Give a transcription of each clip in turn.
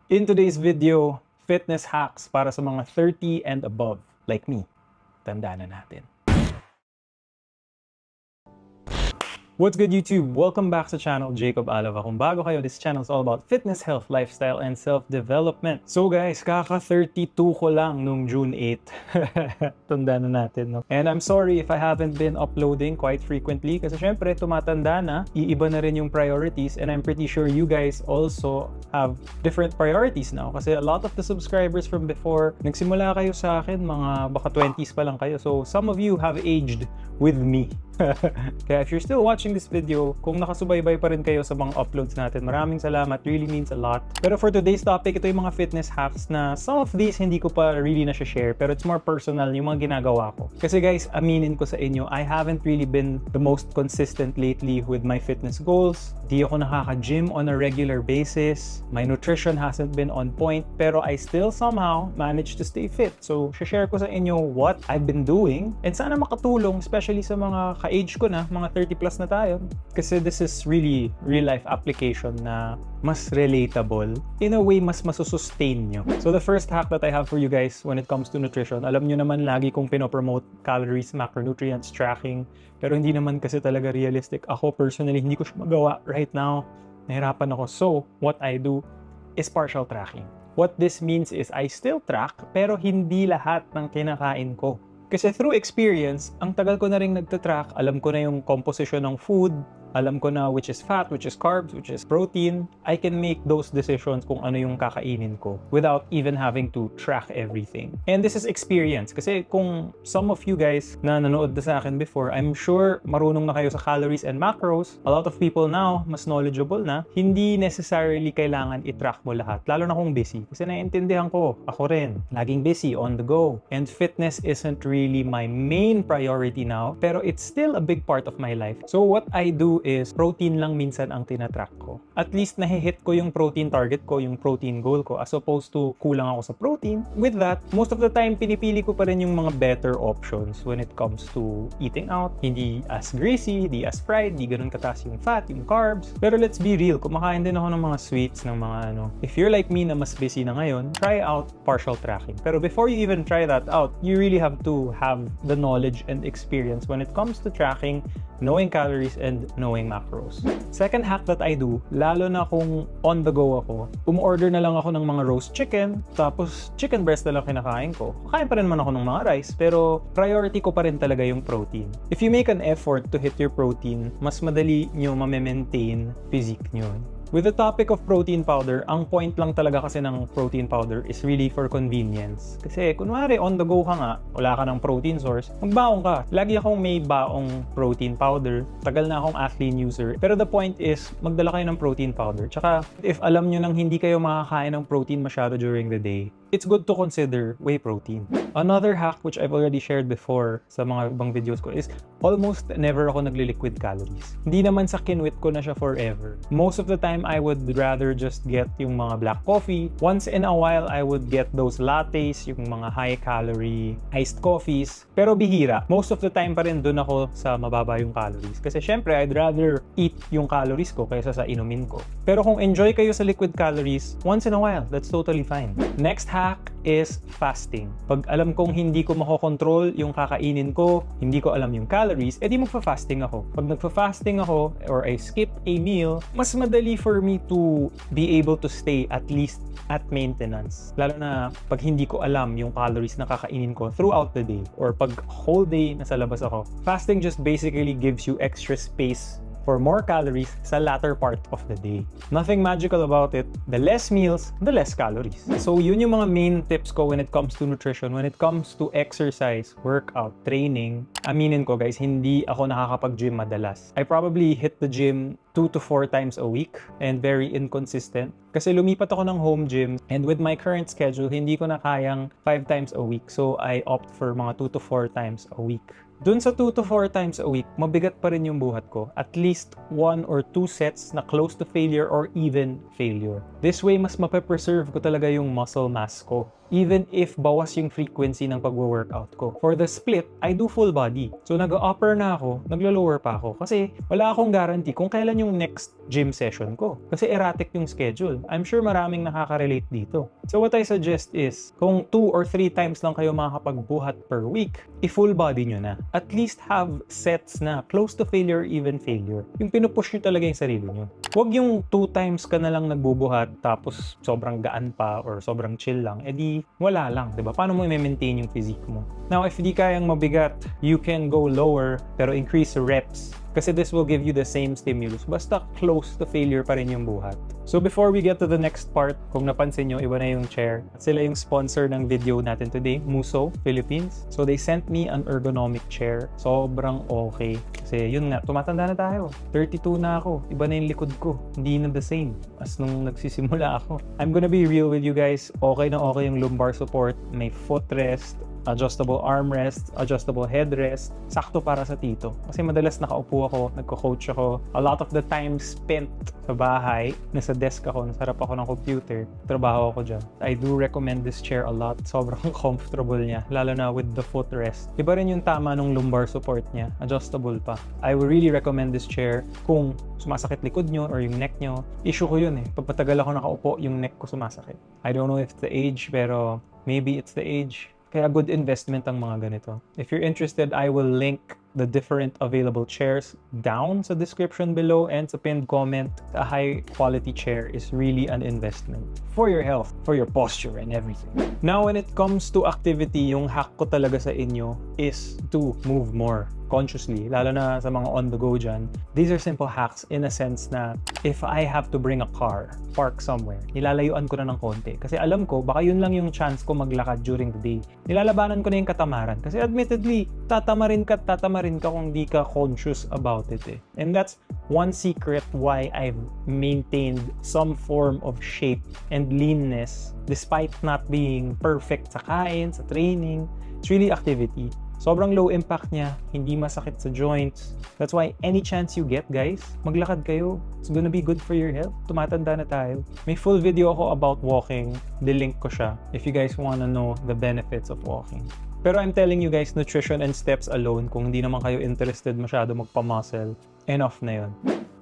In today's video, fitness hacks para sa mga 30 and above, like me. Tandaan na natin. What's good, YouTube? Welcome back sa channel, Jacob Alava. Kung bago kayo, this channel is all about fitness, health, lifestyle, and self-development. So guys, kaka-32 ko lang nung June 8. Tanda na natin, no? And I'm sorry if I haven't been uploading quite frequently kasi syempre, tumatanda na, iiba na rin yung priorities, and I'm pretty sure you guys also have different priorities now kasi a lot of the subscribers from before, nagsimula kayo sa akin, mga baka 20s pa lang kayo. So some of you have aged with me. Kaya if you're still watching this video, kung nakasubaybay pa rin kayo sa mga uploads natin, maraming salamat, really means a lot. Pero for today's topic, ito yung mga fitness hacks na some of these hindi ko pa really na-share, pero it's more personal yung mga ginagawa ko. Kasi guys, aminin ko sa inyo, I haven't really been the most consistent lately with my fitness goals. Di ako nakaka-gym on a regular basis. My nutrition hasn't been on point, pero I still somehow managed to stay fit. So, share ko sa inyo what I've been doing, and sana makatulong, especially sa mga ka-age ko na, mga 30 plus na tayo. Kasi this is really real-life application na mas relatable. In a way, mas masusustain nyo. So the first hack that I have for you guys when it comes to nutrition, alam nyo naman lagi kong pinopromote calories, macronutrients, tracking. Pero hindi naman kasi talaga realistic. Ako personally, hindi ko siya magawa right now. Nahirapan ako. So what I do is partial tracking. What this means is I still track, pero hindi lahat ng kinakain ko. Kasi through experience, ang tagal ko na rin nagtatrack, alam ko na yung composition ng food, alam ko na which is fat, which is carbs, which is protein. I can make those decisions kung ano yung kakainin ko without even having to track everything. And this is experience. Kasi kung some of you guys na nanood na sa akin before, I'm sure marunong na kayo sa calories and macros. A lot of people now, mas knowledgeable na, hindi necessarily kailangan i-track mo lahat. Lalo na kung busy. Kasi naiintindihan ko, ako rin, laging busy, on the go. And fitness isn't really my main priority now, pero it's still a big part of my life. So what I do is protein lang minsan ang tinatrack ko. At least nahihit ko yung protein target ko, yung protein goal ko, as opposed to kulang ako sa protein. With that, most of the time, pinipili ko pa rin yung mga better options when it comes to eating out. Hindi as greasy, hindi as fried, hindi ganun kataas yung fat, yung carbs. Pero let's be real, kumakain din ako ng mga sweets, ng mga ano. If you're like me na mas busy na ngayon, try out partial tracking. Pero before you even try that out, you really have to have the knowledge and experience when it comes to tracking, knowing calories, and knowing macros. Second hack that I do, lalo na kung on the go ako, umorder na lang ako ng mga roast chicken, tapos chicken breast na lang kinakain ko. Kakain pa rin man ako ng mga rice, pero priority ko pa rin talaga yung protein. If you make an effort to hit your protein, mas madali nyo ma-maintain physique nyo. With the topic of protein powder, ang point lang talaga kasi ng protein powder is really for convenience. Kasi kunwari on the go ka nga, wala ka ng protein source, magbaong ka. Lagi akong may baong protein powder. Tagal na akong Athlean user. Pero the point is, magdala kayo ng protein powder. Tsaka, if alam nyo nang hindi kayo makakain ng protein masyado during the day, it's good to consider whey protein. Another hack which I've already shared before sa mga ibang videos ko is almost never ako nagli-liquid calories. Hindi naman sa kinwit ko na siya forever. Most of the time, I would rather just get yung mga black coffee. Once in a while, I would get those lattes, yung mga high-calorie iced coffees. Pero bihira. Most of the time pa rin dun ako sa mababa yung calories. Kasi syempre, I'd rather eat yung calories ko kaysa sa inumin ko. Pero kung enjoy kayo sa liquid calories, once in a while, that's totally fine. Next hack is fasting. Pag alam kong hindi ko makokontrol yung kakainin ko, hindi ko alam yung calories, edi magfa-fasting ako. Pag nagfa-fasting ako or I skip a meal, mas madali for me to be able to stay at least at maintenance. Lalo na pag hindi ko alam yung calories na kakainin ko throughout the day or pag whole day nasa labas ako. Fasting just basically gives you extra space for more calories sa latter part of the day. Nothing magical about it. The less meals, the less calories. So yun yung mga main tips ko when it comes to nutrition, when it comes to exercise, workout, training. Aminin ko guys, hindi ako nakakapag-gym madalas. I probably hit the gym 2 to 4 times a week and very inconsistent. Kasi lumipat ako ng home gym and with my current schedule, hindi ko na kayang 5 times a week. So I opt for mga 2 to 4 times a week. Dun sa 2 to 4 times a week, mabigat pa rin yung buhat ko. At least 1 or 2 sets na close to failure or even failure. This way, mas mape-preserve ko talaga yung muscle mass ko. Even if bawas yung frequency ng pag-workout ko. For the split, I do full body. So nag-upper na ako, naglo-lower pa ako. Kasi wala akong guarantee kung kailan yung next gym session ko. Kasi erratic yung schedule. I'm sure maraming nakaka-relate dito. So what I suggest is, kung 2 or 3 times lang kayo makakapagbuhat per week, i-full body nyo na. At least have sets na close to failure or even failure. Yung pinupush nyo talaga yung sarili nyo. Huwag yung 2 times ka na lang nagbubuhat tapos sobrang gaan pa or sobrang chill lang. Eh di, wala lang, diba? Paano mo i-maintain yung physique mo? Now, if di kayang mabigat, you can go lower pero increase reps. Kasi this will give you the same stimulus. Basta close to failure pa rin yung buhat. So before we get to the next part, kung napansin nyo, iba na yung chair. At sila yung sponsor ng video natin today, Muso, Philippines. So they sent me an ergonomic chair. Sobrang okay. Kasi yun nga, tumatanda na tayo. 32 na ako. Iba na yung likod ko. Hindi na the same as nung nagsisimula ako. I'm gonna be real with you guys. Okay na okay yung lumbar support. May footrest, adjustable armrest, adjustable headrest, sakto para sa tito. Kasi madalas nakaupo ako, nagko-coach ako. A lot of the time spent sa bahay, nasa desk ako, nasarap ako ng computer, trabaho ako dyan. I do recommend this chair a lot. Sobrang comfortable niya, lalo na with the footrest. Iba rin yung tama ng lumbar support niya, adjustable pa. I would really recommend this chair kung sumasakit likod nyo or yung neck nyo. Issue ko yun eh. Pag matagal ako nakaupo, yung neck ko sumasakit. I don't know if it's the age, pero maybe it's the age. Kaya good investment ang mga ganito. If you're interested, I will link the different available chairs down sa description below and sa pinned comment. A high quality chair is really an investment for your health, for your posture and everything. Now, when it comes to activity, yung hack ko talaga sa inyo is to move more consciously, lalo na sa mga on-the-go dyan. These are simple hacks in a sense na if I have to bring a car, park somewhere, nilalayuan ko na ng konti. Kasi alam ko, baka yun lang yung chance ko maglakad during the day. Nilalabanan ko na yung katamaran. Kasi admittedly, tatamarin ka kung di ka conscious about it eh. And that's one secret why I've maintained some form of shape and leanness despite not being perfect sa kain, sa training. It's really activity. Sobrang low impact niya, hindi masakit sa joints. That's why any chance you get, guys, maglakad kayo. It's gonna be good for your health. Tumatanda na tayo. May full video ako about walking. The-link ko siya if you guys wanna know the benefits of walking. Pero I'm telling you guys, nutrition and steps alone, kung hindi naman kayo interested masyado magpa-muscle, enough na yun.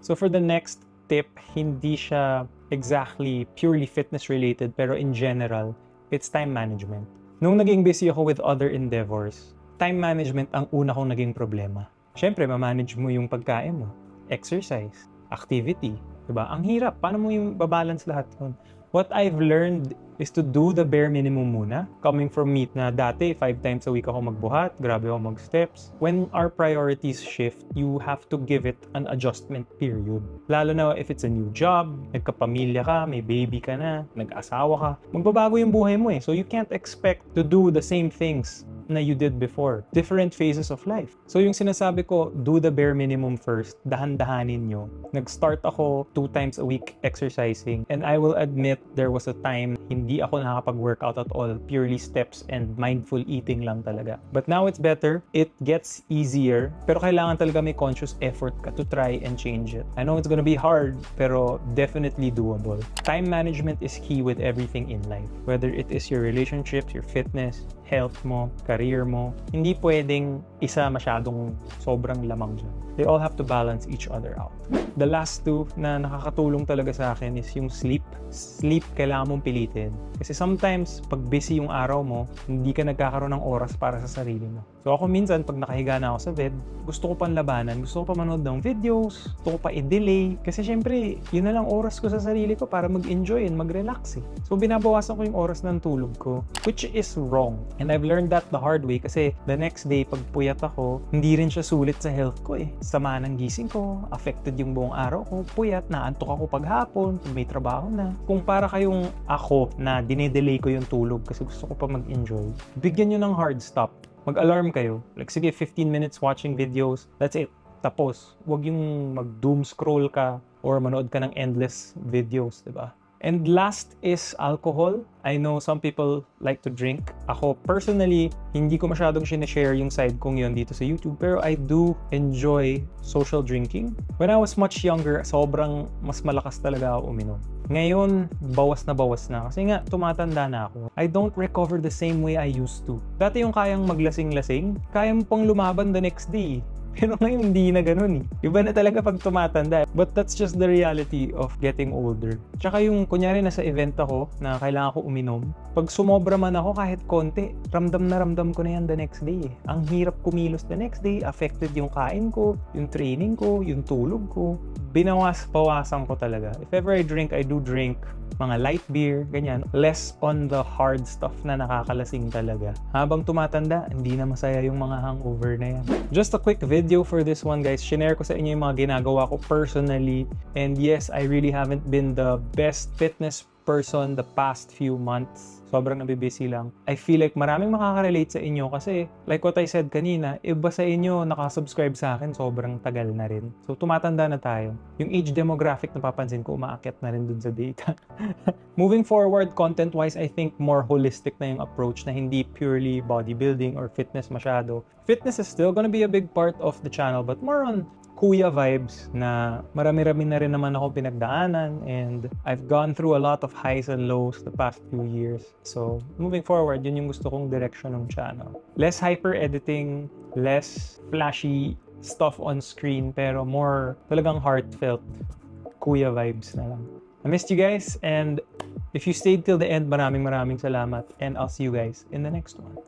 So for the next tip, hindi siya exactly purely fitness related, pero in general, it's time management. Nung naging busy ako with other endeavors, time management ang una kong naging problema. Siyempre, ma-manage mo yung pagkain mo, exercise, activity, diba? Ang hirap. Paano mo yung babalance lahat yun? What I've learned is to do the bare minimum muna. Coming from me na dati, 5 times a week ako magbuhat, grabe ako mag-steps. When our priorities shift, you have to give it an adjustment period. Lalo na if it's a new job, nagkapamilya ka, may baby ka na, nag-asawa ka, magbabago yung buhay mo eh. So you can't expect to do the same things na you did before. Different phases of life. So yung sinasabi ko, do the bare minimum first. Dahan-dahanin nyo. Nag-start ako 2 times a week exercising. And I will admit, there was a time hindi ako nakakapag-workout at all. Purely steps and mindful eating lang talaga. But now it's better. It gets easier. Pero kailangan talaga may conscious effort ka to try and change it. I know it's gonna be hard, pero definitely doable. Time management is key with everything in life. Whether it is your relationships, your fitness, health mo, career mo, hindi pwedeng isa masyadong sobrang lamang dyan. They all have to balance each other out. The last two na nakakatulong talaga sa akin is yung sleep. Sleep, kailangan mong pilitin. Kasi sometimes, pag busy yung araw mo, hindi ka nagkakaroon ng oras para sa sarili mo. So ako minsan, pag nakahiga na ako sa bed, gusto ko pang labanan, gusto ko pa manood ng videos, gusto ko pa i-delay. Kasi syempre, yun na lang oras ko sa sarili ko para mag-enjoy and mag-relax eh. So binabawasan ko yung oras ng tulog ko, which is wrong. And I've learned that the hard way kasi the next day, pag puyat ako, hindi rin siya sulit sa health ko eh. Sama ng gising ko, affected yung buong araw ko, puyat, naantok ako paghapon, pag may trabaho na. Kung para kayong ako na dinedelay ko yung tulog kasi gusto ko pa mag-enjoy, bigyan nyo ng hard stop. Mag-alarm kayo. Like, sige, 15 minutes watching videos. That's it. Tapos, huwag yung mag-doom scroll ka or manood ka ng endless videos, diba? And last is alcohol. I know some people like to drink. Ako personally, hindi ko masyadong sinishare yung side kong yun dito sa YouTube, pero I do enjoy social drinking. When I was much younger, sobrang mas malakas talaga ako uminom. Ngayon, bawas na kasi nga tumatanda na ako. I don't recover the same way I used to. Dati yung kayang maglasing-lasing, kaya mo pang lumaban the next day. Pero ngayon hindi na ganun eh. Iba na talaga pag tumatanda. But that's just the reality of getting older. Tsaka yung kunyari nasa event ako na kailangan ko uminom, pag sumobra man ako kahit konti, ramdam na ramdam ko na yan the next day. Ang hirap kumilos the next day, affected yung kain ko, yung training ko, yung tulog ko. Binawas-bawasan ko talaga. If ever I drink, I do drink mga light beer, ganyan. Less on the hard stuff na nakakalasing talaga. Habang tumatanda, hindi na masaya yung mga hangover na yan. Just a quick video for this one, guys. Shinare ko sa inyo yung mga ginagawa ko personally. And yes, I really haven't been the best fitness person the past few months. Sobrang nabibusy lang. I feel like maraming makaka-relate sa inyo kasi like what I said kanina, iba sa inyo nakasubscribe sa akin, sobrang tagal na rin. So tumatanda na tayo. Yung age demographic napapansin ko, umaakyat na rin dun sa data. Moving forward, content-wise, I think more holistic na yung approach na hindi purely bodybuilding or fitness masyado. Fitness is still gonna be a big part of the channel, but more on kuya vibes na marami-rami na rin naman ako pinagdaanan, and I've gone through a lot of highs and lows the past few years. So, moving forward, yun yung gusto kong direction ng channel. Less hyper editing, less flashy stuff on screen, pero more talagang heartfelt kuya vibes na lang. I missed you guys, and if you stayed till the end, maraming salamat, and I'll see you guys in the next one.